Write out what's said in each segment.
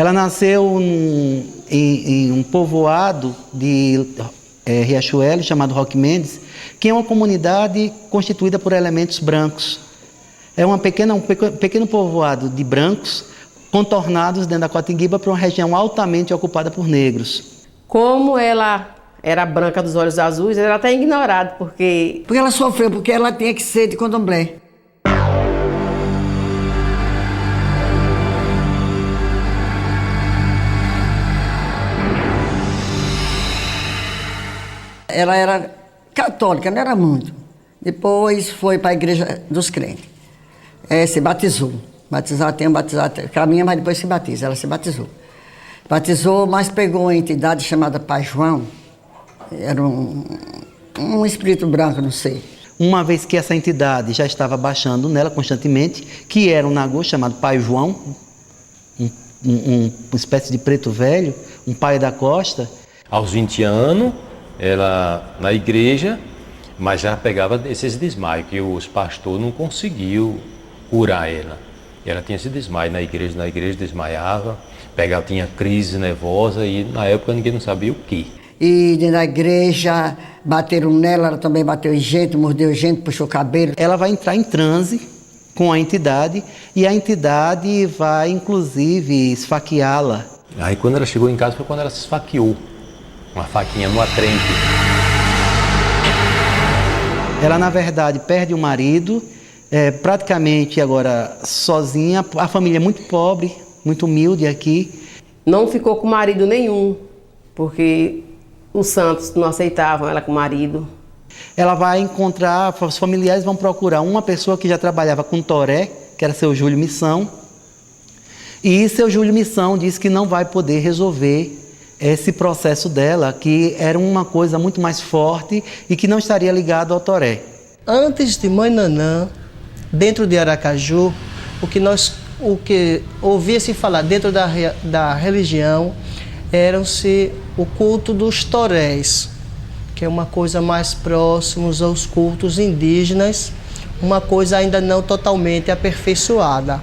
Ela nasceu em um povoado de Riachuelo, chamado Roque Mendes, que é uma comunidade constituída por elementos brancos. É um pequeno povoado de brancos, contornados dentro da Cotinguiba para uma região altamente ocupada por negros. Como ela era branca dos olhos azuis, ela até ignorada, porque ela sofreu, porque ela tinha que ser de candomblé. Ela era católica, não era muito. Depois foi para a igreja dos crentes. Se batizou. Tem um batizado, caminha, mas depois se batiza. Ela se batizou. Batizou, mas pegou uma entidade chamada Pai João. Era um espírito branco, não sei. Uma vez que essa entidade já estava baixando nela constantemente, que era um nagô chamado Pai João, uma espécie de preto velho, um pai da costa. Aos 20 anos, ela na igreja, mas já pegava esses desmaios, que os pastores não conseguiam curar ela. E ela tinha esse desmaio na igreja desmaiava, tinha crise nervosa e na época ninguém não sabia o que. E dentro da igreja bateram nela, ela também bateu em gente, mordeu gente, puxou o cabelo. Ela vai entrar em transe com a entidade e a entidade vai inclusive esfaqueá-la. Aí quando ela chegou em casa foi quando ela se esfaqueou, uma faquinha numa trempe. Ela na verdade perde o marido, praticamente agora sozinha, a família é muito pobre, muito humilde aqui. Não ficou com marido nenhum, porque os santos não aceitavam ela com marido. Ela vai encontrar, os familiares vão procurar uma pessoa que já trabalhava com Toré, que era seu Júlio Missão, e seu Júlio Missão disse que não vai poder resolver esse processo dela, que era uma coisa muito mais forte e que não estaria ligado ao Toré. Antes de Mãe Nanã, dentro de Aracaju, o que ouvia-se falar dentro da religião era-se o culto dos torés, que é uma coisa mais próxima aos cultos indígenas, uma coisa ainda não totalmente aperfeiçoada.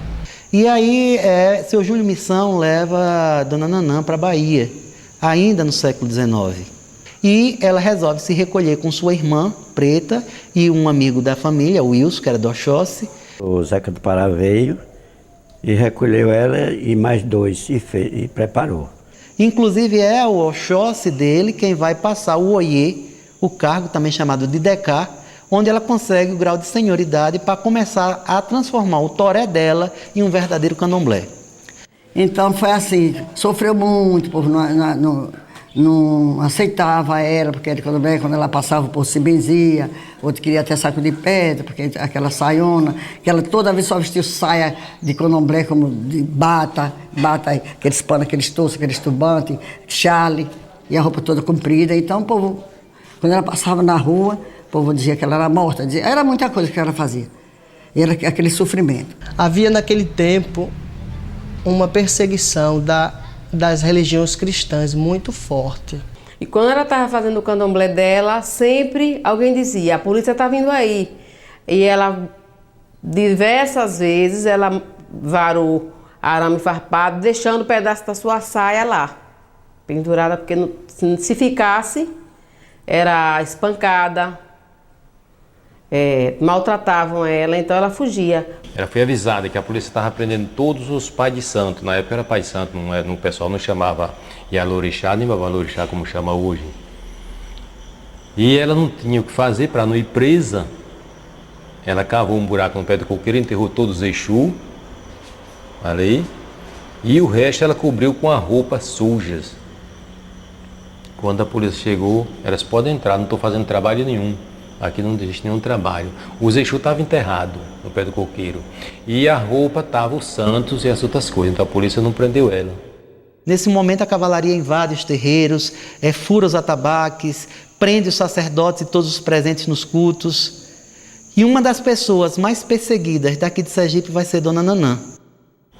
E aí, seu Júlio Missão leva Dona Nanã para a Bahia, ainda no século XIX. E ela resolve se recolher com sua irmã, Preta, e um amigo da família, o Wilson, que era do Oxóssi. O Zeca do Pará veio e recolheu ela e mais dois e preparou. Inclusive é o Oxóssi dele quem vai passar o Oiê, o cargo também chamado de Decá, onde ela consegue o grau de senhoridade para começar a transformar o toré dela em um verdadeiro candomblé. Então foi assim, sofreu muito, o povo não aceitava ela, porque era candomblé, quando ela passava o povo se benzia, outro queria até saco de pedra, porque aquela saiona, que ela toda vez só vestia saia de candomblé, como de bata, aqueles panos, aqueles toços, aqueles turbantes, chale, e a roupa toda comprida. Então o povo, quando ela passava na rua, o povo dizia que ela era morta, era muita coisa que ela fazia, era aquele sofrimento. Havia naquele tempo uma perseguição das religiões cristãs muito forte. E quando ela estava fazendo o candomblé dela, sempre alguém dizia, a polícia está vindo aí. E ela, diversas vezes, ela varou arame farpado, deixando um pedaço da sua saia lá, pendurada, porque se ficasse, era espancada, maltratavam ela, então ela fugia. Ela foi avisada que a polícia estava prendendo todos os pais de santo. Na época era pai de santo, o pessoal não chamava Yalorixá nem Babalorixá como chama hoje. E ela não tinha o que fazer para não ir presa. Ela cavou um buraco no pé do coqueiro, enterrou todos os Exu ali, e o resto ela cobriu com a roupa sujas. Quando a polícia chegou, elas podem entrar, não estou fazendo trabalho nenhum. Aqui não existe nenhum trabalho. Os Exu estavam enterrados no pé do coqueiro. E a roupa estava os santos e as outras coisas. Então a polícia não prendeu ela. Nesse momento a cavalaria invade os terreiros, fura os atabaques, prende os sacerdotes e todos os presentes nos cultos. E uma das pessoas mais perseguidas daqui de Sergipe vai ser Dona Nanã.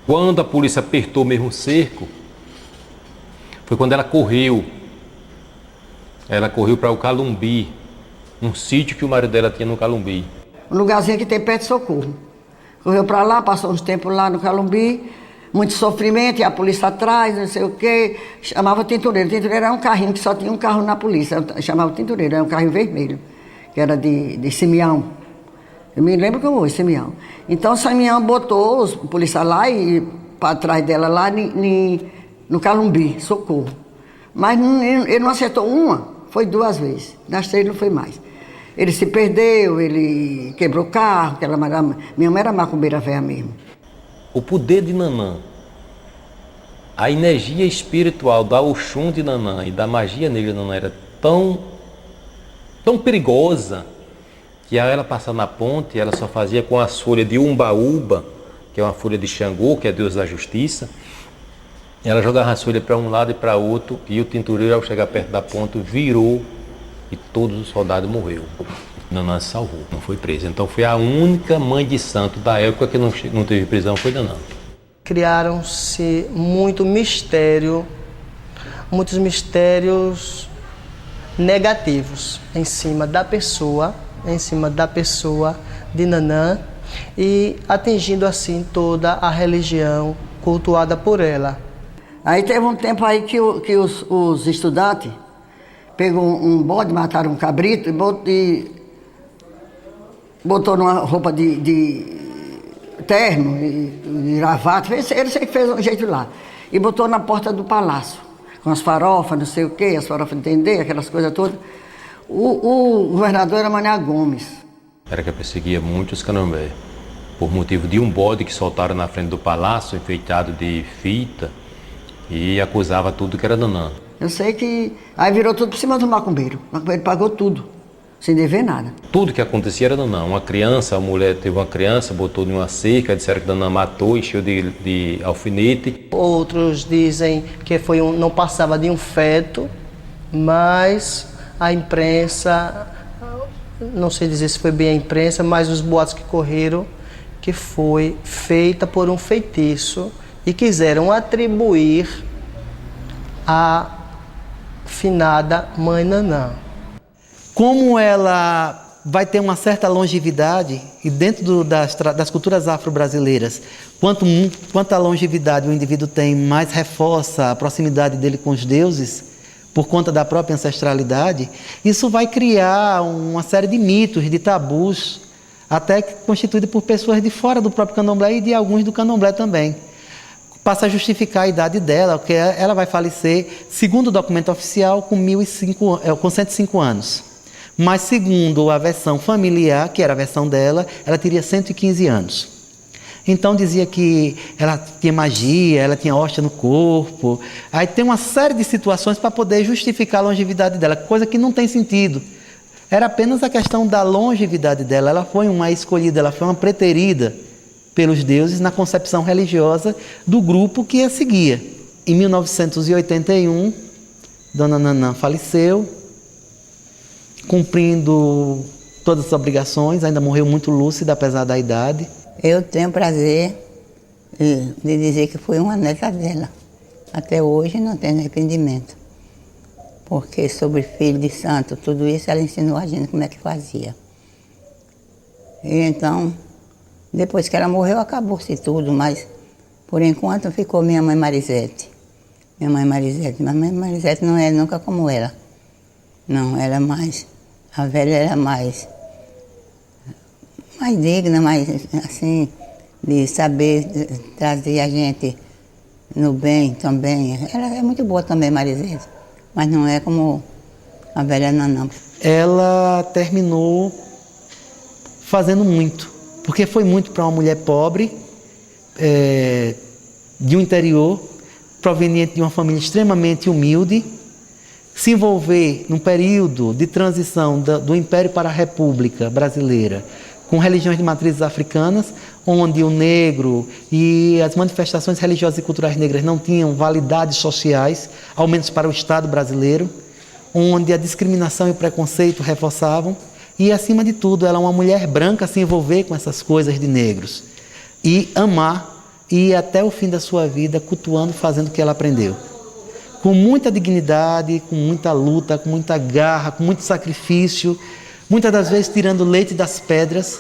Quando a polícia apertou mesmo o cerco, foi quando ela correu. Ela correu para o Calumbi, um sítio que o marido dela tinha no Calumbi. Um lugarzinho que tem perto de Socorro. Correu para lá, passou uns tempos lá no Calumbi, muito sofrimento, e a polícia atrás, não sei o quê. Chamava tintureiro. Tintureiro era um carrinho que só tinha um carro na polícia. Chamava tintureiro, era um carrinho vermelho, que era de Simeão. Eu me lembro como hoje, Simeão. Então, Simeão botou os policiais lá e para trás dela, lá no Calumbi, Socorro. Mas ele não acertou uma, foi 2 vezes. Das 3 não foi mais. Ele se perdeu, ele quebrou o carro, minha mãe era macumbeira velha mesmo. O poder de Nanã, a energia espiritual da Oxum de Nanã e da magia negra de Nanã era tão perigosa que ao ela passar na ponte, ela só fazia com as folhas de umbaúba, que é uma folha de Xangô, que é Deus da justiça. Ela jogava as folhas para um lado e para outro, e o tintureiro, ao chegar perto da ponte, virou e todos os soldados morreram. Nanã se salvou, não foi presa. Então foi a única mãe de santo da época que não teve prisão, foi Nanã. Criaram-se muitos mistérios negativos em cima da pessoa de Nanã, e atingindo assim toda a religião cultuada por ela. Aí teve um tempo aí que os estudantes pegou um bode, mataram um cabrito e botou numa roupa de terno e gravata, ele sei que fez um jeito lá, e botou na porta do palácio, com as farofas, não sei o quê, as farofas de entender, aquelas coisas todas. O governador era Mané Gomes. Era que perseguia muito os candomblé, por motivo de um bode que soltaram na frente do palácio, enfeitado de fita, e acusava tudo que era Nanã. Eu sei que aí virou tudo por cima do macumbeiro. O macumbeiro pagou tudo, sem dever nada. Tudo que acontecia era Nanã. Uma criança, a mulher teve uma criança, botou em uma cerca, disseram que Nanã matou, encheu de alfinete. Outros dizem que não passava de um feto, mas a imprensa, não sei dizer se foi bem a imprensa, mas os boatos que correram, que foi feita por um feitiço e quiseram atribuir a finada Mãe Nanã. Como ela vai ter uma certa longevidade, e dentro das culturas afro-brasileiras, quanto a longevidade o indivíduo tem, mais reforça a proximidade dele com os deuses, por conta da própria ancestralidade, isso vai criar uma série de mitos, de tabus, até constituídos por pessoas de fora do próprio candomblé e de alguns do candomblé também. Passa a justificar a idade dela, porque ela vai falecer, segundo o documento oficial, com 105 anos. Mas segundo a versão familiar, que era a versão dela, ela teria 115 anos. Então dizia que ela tinha magia, ela tinha hóstia no corpo. Aí tem uma série de situações para poder justificar a longevidade dela, coisa que não tem sentido. Era apenas a questão da longevidade dela. Ela foi uma escolhida, ela foi uma preterida pelos deuses na concepção religiosa do grupo que a seguia. Em 1981, Dona Nanã faleceu, cumprindo todas as obrigações, ainda morreu muito lúcida, apesar da idade. Eu tenho prazer de dizer que fui uma neta dela. Até hoje não tenho arrependimento. Porque sobre filho de santo, tudo isso ela ensinou a gente como é que fazia. E então, depois que ela morreu, acabou-se tudo, mas por enquanto ficou minha mãe Marisete. Minha mãe Marisete. Mas minha mãe Marisete não é nunca como ela. Não, ela é mais... A velha era mais digna, mais assim, de saber trazer a gente no bem também. Ela é muito boa também, Marisete, mas não é como a velha não. Ela terminou fazendo muito, porque foi muito para uma mulher pobre, de um interior, proveniente de uma família extremamente humilde, se envolver num período de transição do Império para a República Brasileira, com religiões de matrizes africanas, onde o negro e as manifestações religiosas e culturais negras não tinham validades sociais, ao menos para o Estado brasileiro, onde a discriminação e o preconceito reforçavam, e, acima de tudo, ela é uma mulher branca se envolver com essas coisas de negros e amar e ir até o fim da sua vida cultuando, fazendo o que ela aprendeu. Com muita dignidade, com muita luta, com muita garra, com muito sacrifício, muitas das vezes tirando leite das pedras,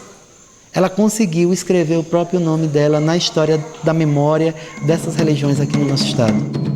ela conseguiu escrever o próprio nome dela na história da memória dessas religiões aqui no nosso estado.